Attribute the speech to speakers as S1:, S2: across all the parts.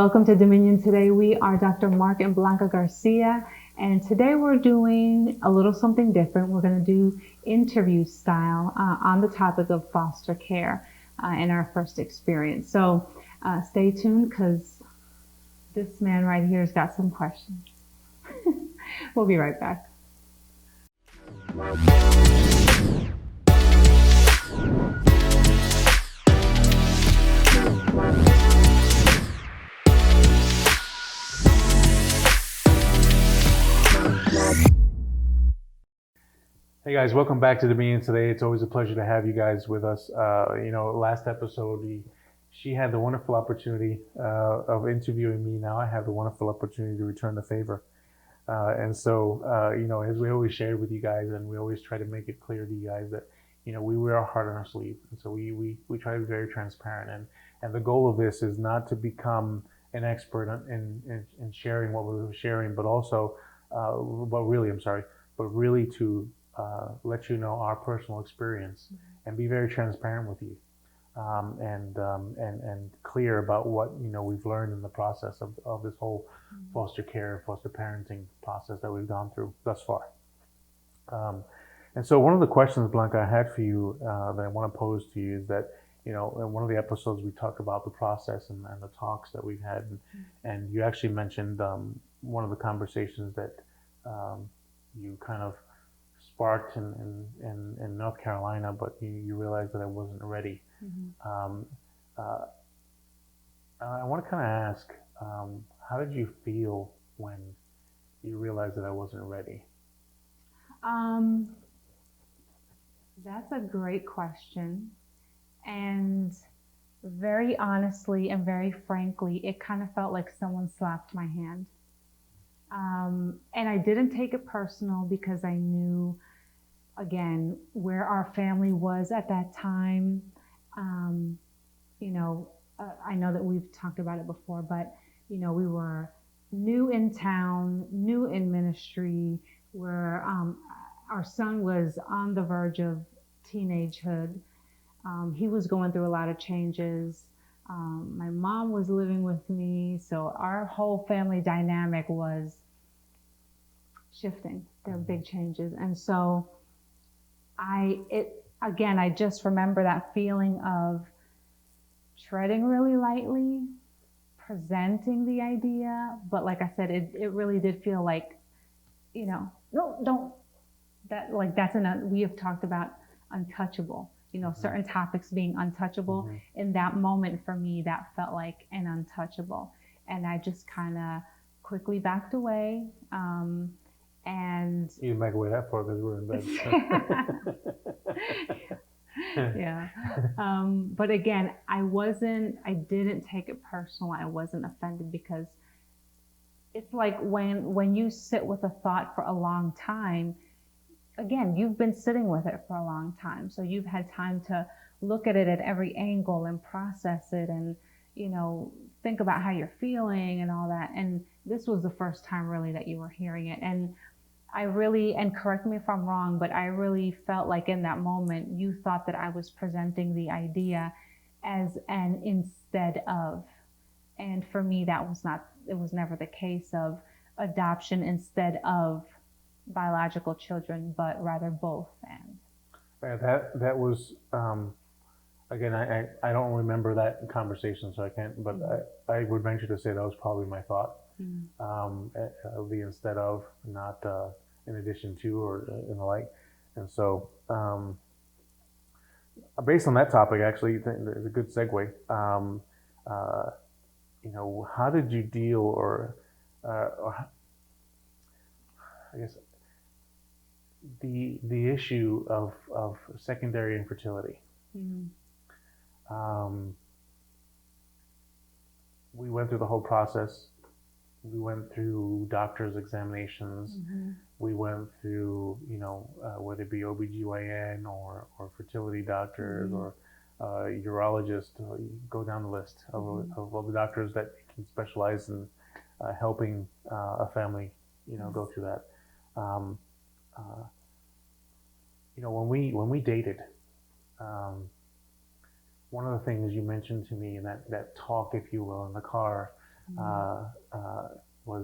S1: welcome to Dominion today. We are Dr. Mark and Blanca Garcia, and today we're doing a little something different. We're going to do interview style on the topic of foster care in our first experience. So stay tuned because this man right here has got some questions. We'll be right back.
S2: Hey guys, welcome back to Dominion today. It's always a pleasure to have you guys with us. Last episode, she had the wonderful opportunity of interviewing me. Now I have the wonderful opportunity to return the favor. As we always share with you guys, and we always try to make it clear to you guys that, we wear our heart on our sleeve. And so we try to be very transparent. And the goal of this is not to become an expert in sharing what we're sharing, but really to let you know our personal experience and be very transparent with you and clear about what we've learned in the process of this whole foster care, foster parenting process that we've gone through thus far. And so one of the questions, Blanca, I had for you that I want to pose to you is that, in one of the episodes we talked about the process and the talks that we've had, and you actually mentioned one of the conversations that you kind of sparked in North Carolina, but you realized that I wasn't ready. I want to kind of ask, how did you feel when you realized that I wasn't ready?
S1: That's a great question. And very honestly and very frankly, it kind of felt like someone slapped my hand. And I didn't take it personal because I knew, again, where our family was at that time. I know that we've talked about it before, but, we were new in town, new in ministry, where our son was on the verge of teenagehood. He was going through a lot of changes. My mom was living with me, so our whole family dynamic was shifting. There were big changes. And so I just remember that feeling of treading really lightly, presenting the idea, but like I said, it really did feel like, no, don't, we have talked about untouchable, certain topics being untouchable. In that moment for me, that felt like an untouchable. And I just kind of quickly backed away. And
S2: you didn't back away that far because we were in bed.
S1: Yeah. But again, I didn't take it personal. I wasn't offended because it's like when you sit with a thought for a long time, again, you've been sitting with it for a long time. So you've had time to look at it at every angle and process it and, think about how you're feeling and all that. And this was the first time really that you were hearing it. And and correct me if I'm wrong, but I really felt like in that moment, you thought that I was presenting the idea as an instead of. And for me, it was never the case of adoption instead of biological children, but rather both. And
S2: that was, again, I don't remember that conversation, so I can't, but I would venture to say that was probably my thought. The instead of, not in addition to or in the like. And so based on that topic, actually, it's a good segue. How did you deal or I guess the issue of secondary infertility? We went through the whole process. We went through doctor's examinations. We went through, whether it be OBGYN or fertility doctors or urologist, go down the list of the doctors that can specialize in helping a family, go through that. When we dated, one of the things you mentioned to me in that talk, if you will, in the car,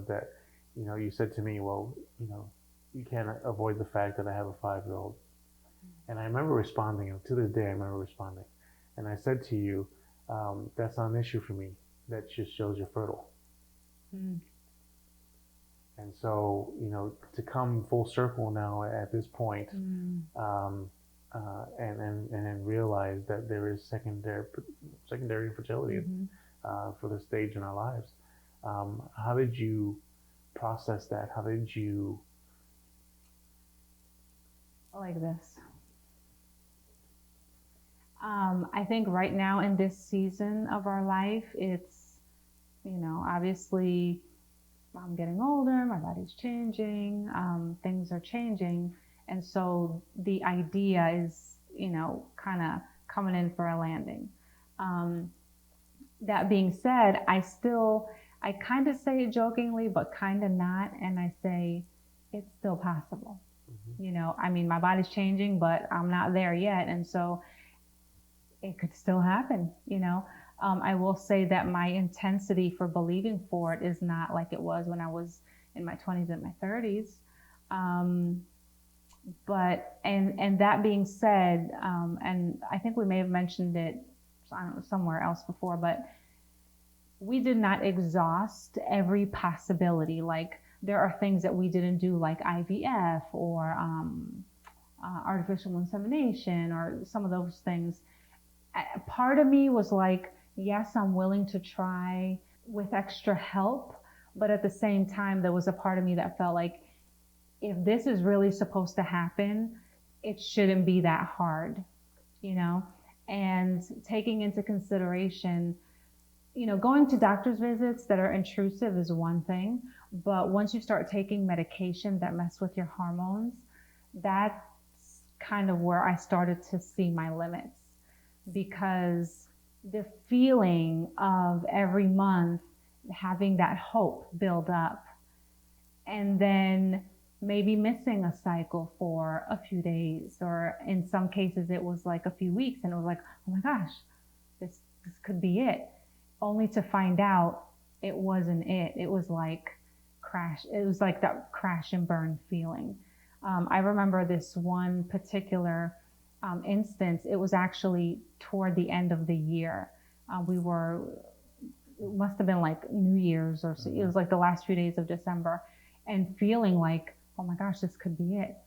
S2: that, you said to me, well, you can't avoid the fact that I have a 5-year-old. And I remember responding, and to this day I remember responding. And I said to you, that's not an issue for me. That just shows you're fertile.
S1: Mm.
S2: And so, to come full circle now at this point, and realize that there is secondary fertility for this stage in our lives. How did you process that? How did you?
S1: Like this. I think right now in this season of our life, it's, obviously I'm getting older, my body's changing, things are changing. And so the idea is, kind of coming in for a landing. That being said, I kind of say it jokingly, but kind of not. And I say, it's still possible. My body's changing, but I'm not there yet. And so it could still happen, I will say that my intensity for believing for it is not like it was when I was in my 20s and my 30s. But that being said, and I think we may have mentioned it, I don't know, somewhere else before, but we did not exhaust every possibility. Like, there are things that we didn't do, like IVF or artificial insemination or some of those things. Part of me was like, yes, I'm willing to try with extra help. But at the same time, there was a part of me that felt like, if this is really supposed to happen, it shouldn't be that hard, and taking into consideration, going to doctor's visits that are intrusive is one thing, but once you start taking medication that mess with your hormones, that's kind of where I started to see my limits. Because the feeling of every month having that hope build up, and then maybe missing a cycle for a few days, or in some cases it was like a few weeks, and it was like, oh my gosh, this could be it, only to find out it wasn't it. It was like that crash and burn feeling. I remember this one particular instance. It was actually toward the end of the year. It must have been like New Year's, or so. It was like the last few days of December, and feeling like, oh my gosh, this could be it.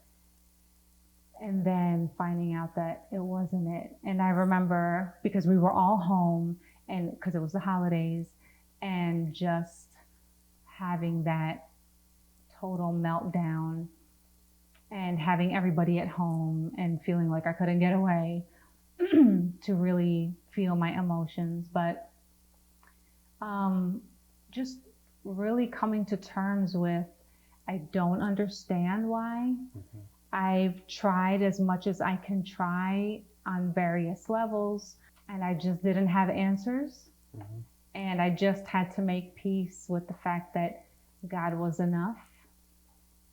S1: And then finding out that it wasn't it. And I remember, because we were all home, and because it was the holidays, and just having that total meltdown, and having everybody at home, and feeling like I couldn't get away to really feel my emotions. But just really coming to terms with, I don't understand why. I've tried as much as I can try on various levels, and I just didn't have answers. And I just had to make peace with the fact that God was enough.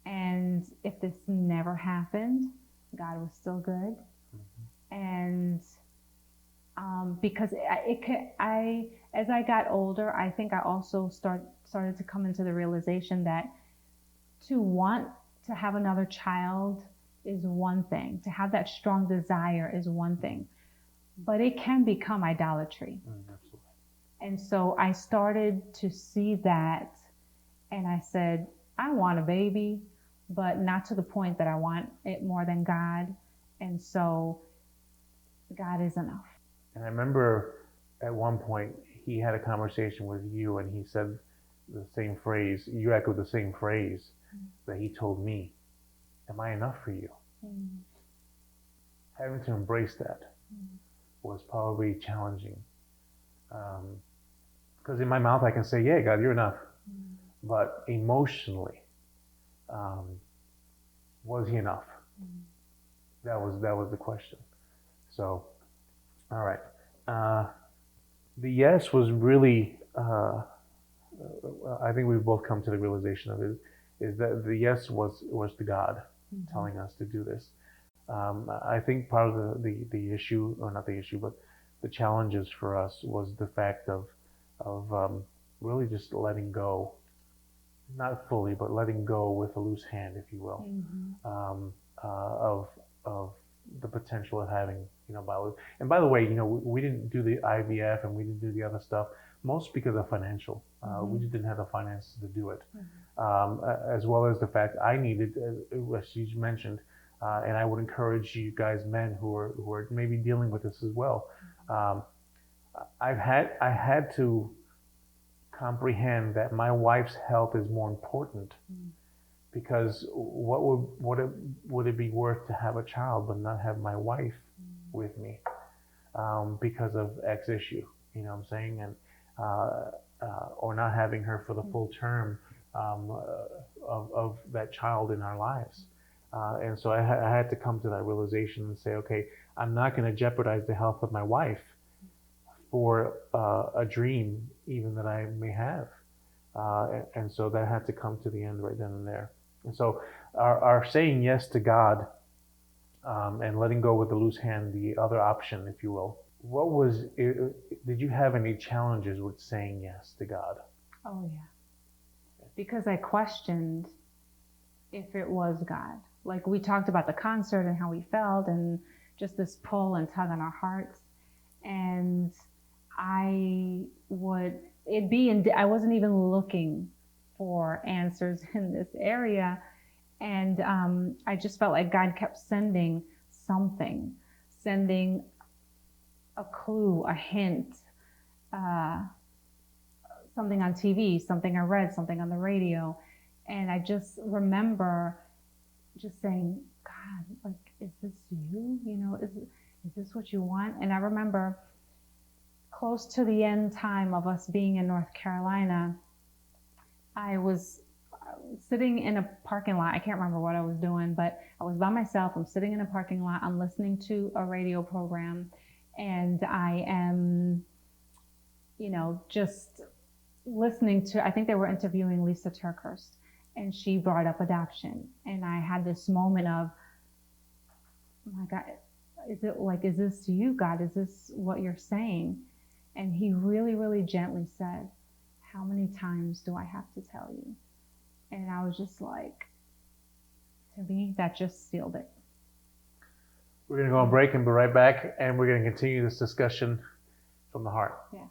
S1: And if this never happened, God was still good. And because as I got older, I think I also started to come into the realization that to want to have another child is one thing. To have that strong desire is one thing. But it can become idolatry.
S2: Absolutely.
S1: And so I started to see that, and I said, I want a baby, but not to the point that I want it more than God. And so God is enough.
S2: And I remember at one point he had a conversation with you, and he said the same phrase, you echoed the same phrase that he told me, am I enough for you? Having to embrace that was probably challenging. Because in my mouth I can say, yeah, God, you're enough. But emotionally, was he enough? That was the question. So, all right. The yes was really, I think we've both come to the realization of it, is that the yes was to God telling us to do this. I think part of the issue, or not the issue, but the challenges for us was the fact of really just letting go not fully, but letting go with a loose hand, if you will, of the potential of having, bio. And by the way, we didn't do the IVF and we didn't do the other stuff, most because of financial. We just didn't have the finances to do it, as well as the fact I needed, as you mentioned, and I would encourage you guys, men who are maybe dealing with this as well. I had to comprehend that my wife's health is more important, because what would it be worth to have a child but not have my wife with me, because of X issue, you know what I'm saying, and or not having her for the full term of that child in our lives. And so I had to come to that realization and say, okay, I'm not going to jeopardize the health of my wife for a dream even that I may have. And so that had to come to the end right then and there. And so our saying yes to God, and letting go with the loose hand, the other option, if you will. What was it, did you have any challenges with saying yes to God?
S1: Oh yeah, because I questioned if it was God. Like we talked about the concert and how we felt and just this pull and tug on our hearts. And I wasn't even looking for answers in this area. And I just felt like God kept sending something, sending a clue, a hint, something on TV, something I read, something on the radio. And I just remember just saying, God, like, is this you? Is this what you want? And I remember close to the end time of us being in North Carolina, I was sitting in a parking lot. I can't remember what I was doing, but I was by myself. I'm sitting in a parking lot. I'm listening to a radio program, and I am, just listening to, I think they were interviewing Lisa Turkhurst, and she brought up adoption. And I had this moment of, oh my God, is this you, God? Is this what you're saying? And he really, really gently said, how many times do I have to tell you? And I was just like, to me, that just sealed it.
S2: We're going to go on break and be right back, and we're going to continue this discussion from the heart.
S1: Yeah.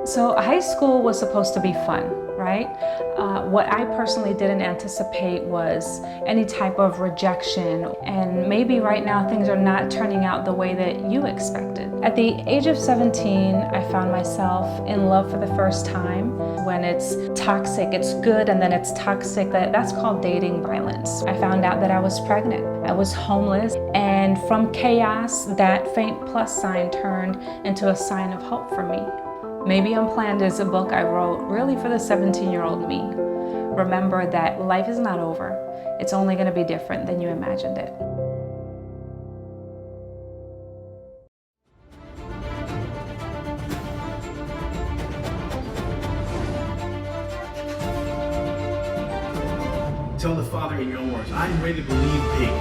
S3: So high school was supposed to be fun, right? What I personally didn't anticipate was any type of rejection, and maybe right now things are not turning out the way that you expected. At the age of 17, I found myself in love for the first time. When it's toxic, it's good, and then it's toxic, that's called dating violence. I found out that I was pregnant. I was homeless, and from chaos, that faint plus sign turned into a sign of hope for me. Maybe Unplanned is a book I wrote really for the 17-year-old me. Remember that life is not over. It's only going to be different than you imagined it.
S4: Tell the Father in your own words, I'm ready to believe big.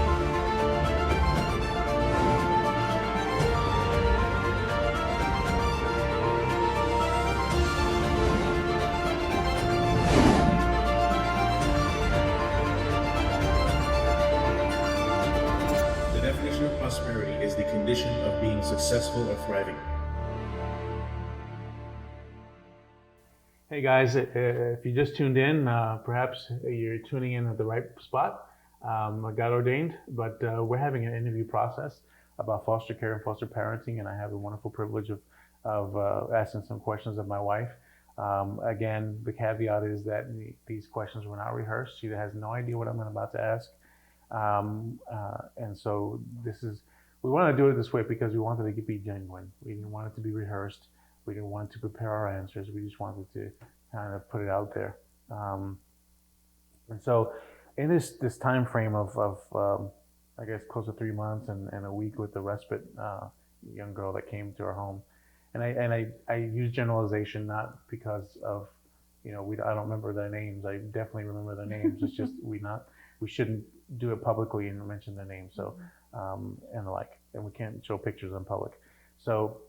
S4: The definition of prosperity is the condition of being successful or thriving.
S2: Hey guys, if you just tuned in, perhaps you're tuning in at the right spot. God ordained, but we're having an interview process about foster care and foster parenting, and I have the wonderful privilege of asking some questions of my wife. Again, the caveat is that these questions were not rehearsed. She has no idea what I'm about to ask. And so we want to do it this way because we wanted it to be genuine. We didn't want it to be rehearsed. We didn't want to prepare our answers. We just wanted to kind of put it out there. And so in this time frame of I guess close to 3 months and a week with the respite young girl that came to our home, I use generalization not because of, I don't remember their names. I definitely remember their names. It's just we shouldn't do it publicly and mention their names. So and we can't show pictures in public. So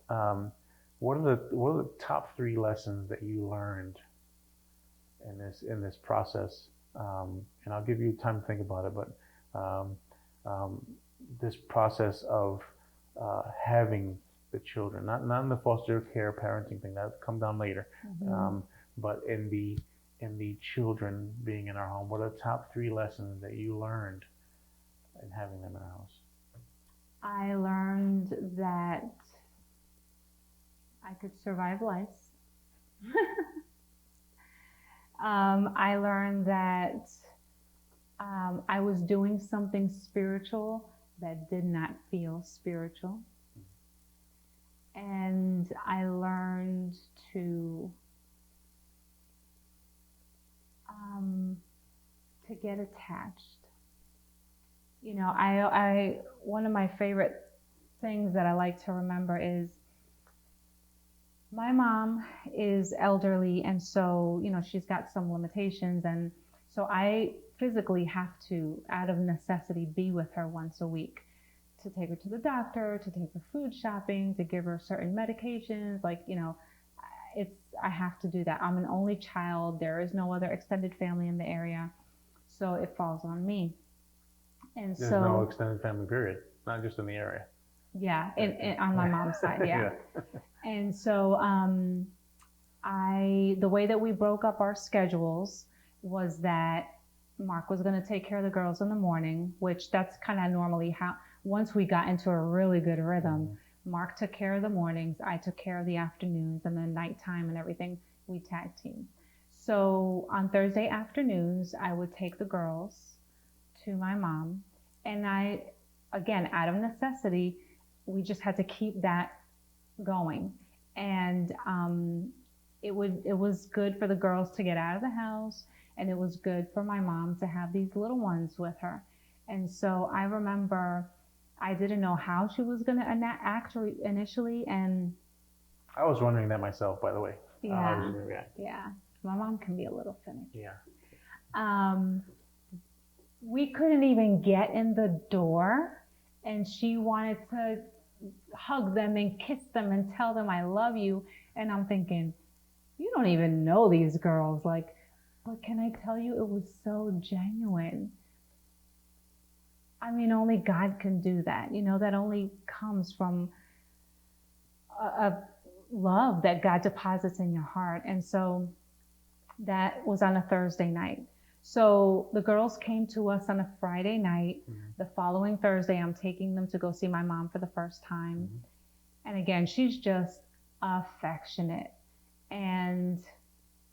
S2: what are the top 3 lessons that you learned in this process? And I'll give you time to think about it, but this process of having the children, not in the foster care parenting thing, that come down later, but in the children being in our home. What are the top 3 lessons that you learned in having them in our house?
S1: I learned that I could survive life. I learned that I was doing something spiritual that did not feel spiritual. And I learned to get attached. I one of my favorite things that I like to remember is my mom is elderly, and so, she's got some limitations, and so I physically have to, out of necessity, be with her once a week to take her to the doctor, to take her food shopping, to give her certain medications. I have to do that. I'm an only child. There is no other extended family in the area, so it falls on me. And
S2: There's no extended family, period. Not just in the area.
S1: Yeah, on my mom's side, yeah. And so the way that we broke up our schedules was that Mark was going to take care of the girls in the morning, which that's kind of normally how, once we got into a really good rhythm, Mark took care of the mornings, I took care of the afternoons, and then nighttime and everything, we tag team. So on Thursday afternoons, I would take the girls to my mom, and again, out of necessity, we just had to keep that going. And it was good for the girls to get out of the house, and it was good for my mom to have these little ones with her. And so I remember I didn't know how she was going to act initially, and
S2: I was wondering that myself, by the way.
S1: Yeah,
S2: how was she going to react?
S1: Yeah, my mom can be a little finicky.
S2: Yeah.
S1: We couldn't even get in the door, and she wanted to hug them and kiss them and tell them I love you. And I'm thinking, you don't even know these girls. But can I tell you, it was so genuine. I mean, only God can do that. That only comes from a love that God deposits in your heart. And so that was on a Thursday night. So the girls came to us on a Friday night. The following Thursday, I'm taking them to go see my mom for the first time. And again, she's just affectionate. And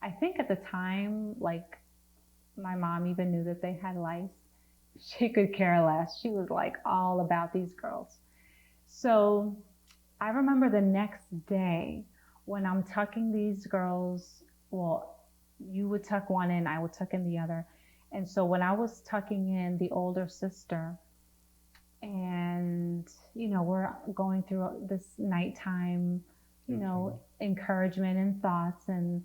S1: I think at the time, my mom even knew that they had lice. She could care less. She was all about these girls. So I remember the next day when I'm tucking these girls, well, you would tuck one in, I would tuck in the other. And so when I was tucking in the older sister, and, we're going through this nighttime, encouragement and thoughts, and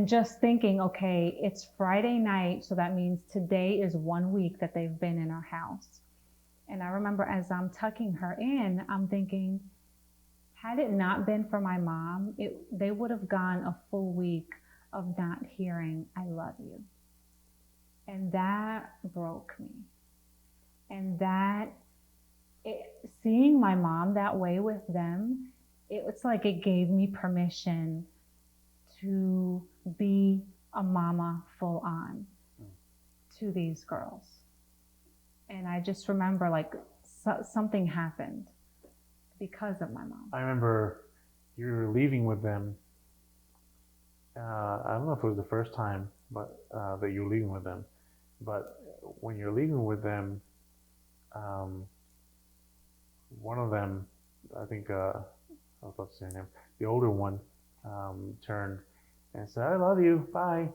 S1: just thinking, okay, it's Friday night, so that means today is 1 week that they've been in our house. And I remember as I'm tucking her in, I'm thinking, had it not been for my mom, they would have gone a full week of not hearing, I love you. And that broke me. And seeing my mom that way with them, it's like it gave me permission to be a mama full on to these girls. And I just remember something happened because of my mom.
S2: I remember you were leaving with them. I don't know if it was the first time that you were leaving with them, but when you're leaving with them, one of them, I think, I was about to say her name, the older one, turned and said, I love you, bye.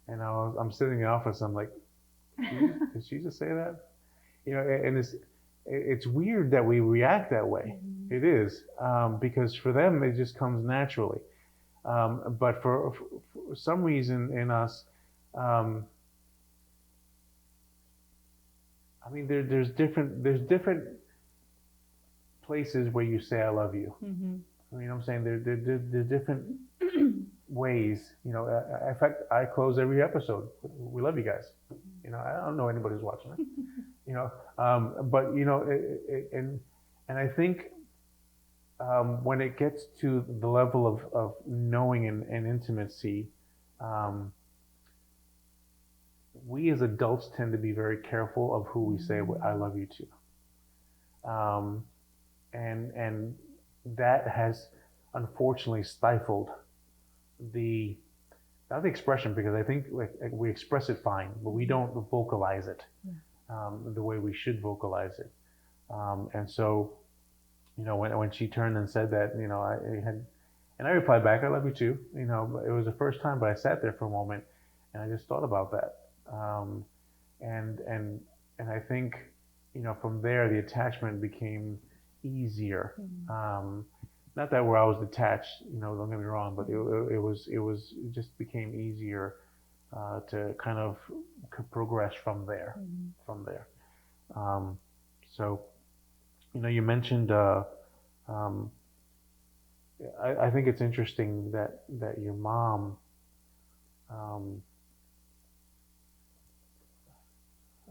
S2: And I'm sitting in the office, I'm like, did she just say that? And it's weird that we react that way. It is, because for them it just comes naturally. But for some reason in us, um, I mean, there's different places where you say I love you.
S1: Mm-hmm.
S2: You know what I'm saying? There's different ways. You know, in fact, I close every episode. We love you guys. You know, I don't know anybody who's watching it. You know, but you know, and I think when it gets to the level of knowing and intimacy, um, we as adults tend to be very careful of who we say I love you to. And that has unfortunately stifled the not the expression, because I think like we express it fine, but we don't vocalize it the way we should vocalize it. And so, you know, when she turned and said that, you know, and I replied back, I love you too. You know, it was the first time, but I sat there for a moment and I just thought about that. And I think, you know, from there the attachment became easier. Not that where I was detached, you know, don't get me wrong, but it just became easier to kind of progress from there. So, you know, you mentioned. I think it's interesting that your mom.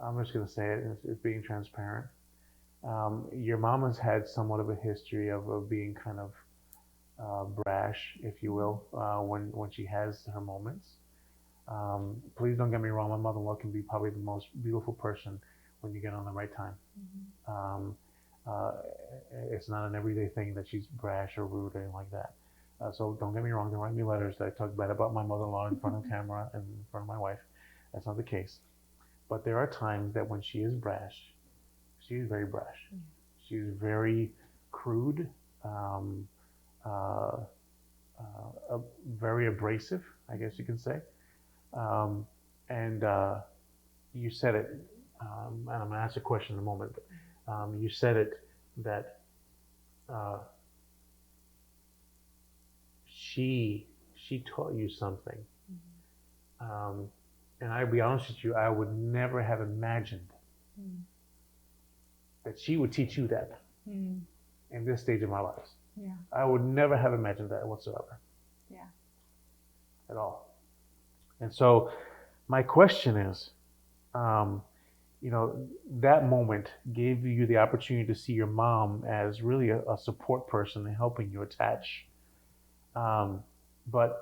S2: I'm just going to say it. It's being transparent. Your mom has had somewhat of a history of being kind of brash, if you will, when she has her moments. Please don't get me wrong. My mother-in-law can be probably the most beautiful person when you get on the right time. Uh, it's not an everyday thing that she's brash or rude or anything like that. So don't get me wrong. Don't write me letters that I talk bad about my mother-in-law in front of camera and in front of my wife. That's not the case. But there are times that when she is brash, she is very brash. She's very crude, very abrasive, I guess you can say. And you said it, and I'm going to ask a question in a moment. But, you said it that she taught you something. And I'll be honest with you, I would never have imagined that she would teach you that in this stage of my life.
S1: Yeah.
S2: I would never have imagined that whatsoever.
S1: Yeah.
S2: At all. And so my question is, you know, that moment gave you the opportunity to see your mom as really a support person in helping you attach. But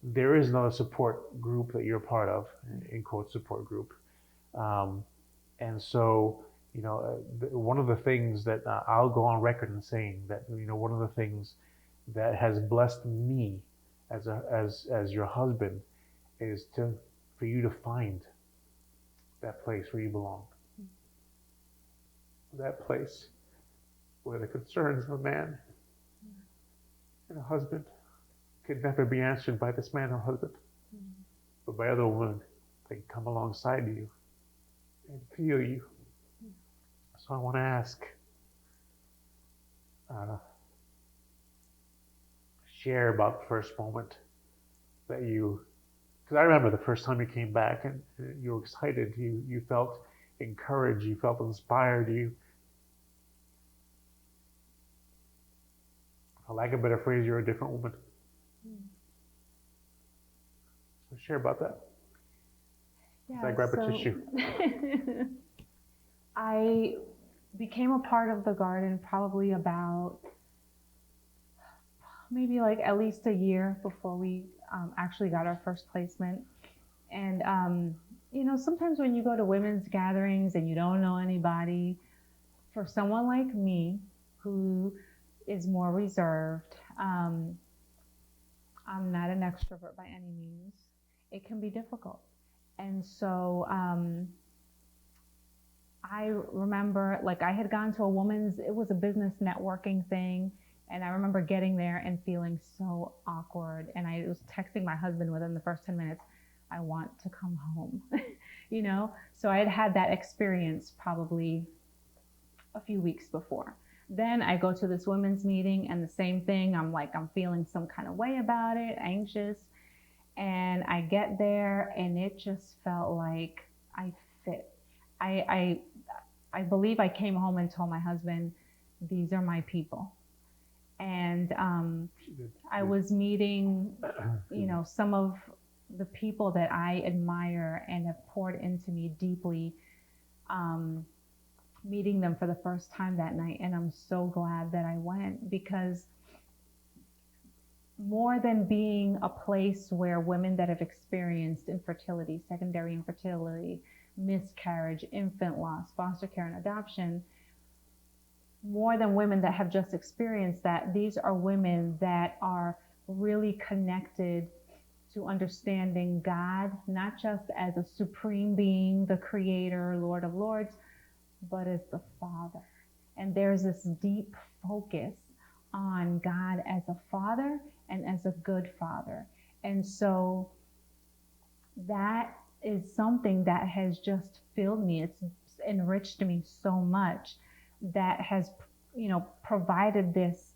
S2: there is another support group that you're a part of, in quote, support group. And so, you know, one of the things that I'll go on record in saying that, you know, one of the things that has blessed me as your husband is for you to find that place where you belong. That place where the concerns of a man and a husband could never be answered by this man or husband, but by other women that can come alongside you and feel you. So I want to ask, share about the first moment that you, because I remember the first time you came back and you were excited, you felt encouraged, you felt inspired, for lack of a better phrase, you're a different woman. So share about that.
S1: Yeah,
S2: I grab a tissue.
S1: I became a part of the garden probably about maybe like at least a year before we actually got our first placement. And you know, sometimes when you go to women's gatherings and you don't know anybody, for someone like me who is more reserved, I'm not an extrovert by any means, it can be difficult. And so I remember, like, I had gone to it was a business networking thing, and I remember getting there and feeling so awkward. And I was texting my husband within the first 10 minutes, I want to come home, you know? So I had had that experience probably a few weeks before. Then I go to this women's meeting and the same thing. I'm feeling some kind of way about it, anxious. And I get there and it just felt like I fit. I believe I came home and told my husband, these are my people. And I was meeting, some of the people that I admire and have poured into me deeply, meeting them for the first time that night. And I'm so glad that I went, because more than being a place where women that have experienced infertility, secondary infertility, miscarriage, infant loss, foster care, and adoption, more than women that have just experienced that, these are women that are really connected to understanding God, not just as a supreme being, the creator, Lord of Lords, but as the Father. And there's this deep focus on God as a father and as a good father. And so that is something that has just filled me. It's enriched me so much, that has, provided this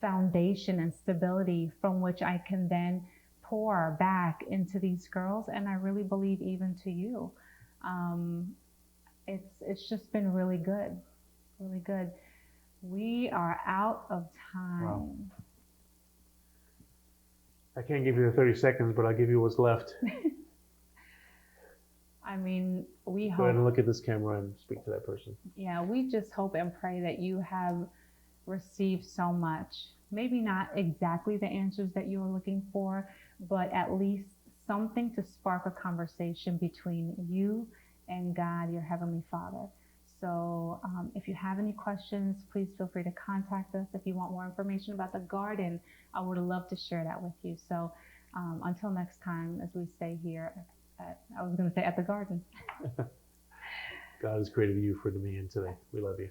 S1: foundation and stability from which I can then pour back into these girls, and I really believe even to you. It's just been really good, really good. We are out of time.
S2: Wow. I can't give you the 30 seconds, but I'll give you what's left.
S1: I mean, we
S2: Go ahead and
S1: hope,
S2: look at this camera and speak to that person.
S1: yeah, we just hope and pray that you have received so much. Maybe not exactly the answers that you were looking for, but at least something to spark a conversation between you and God, your Heavenly Father. So if you have any questions, please feel free to contact us. If you want more information about the garden, I would love to share that with you. So until next time, as we stay here I was going to say at the garden.
S2: God has created you for me and today. We love you.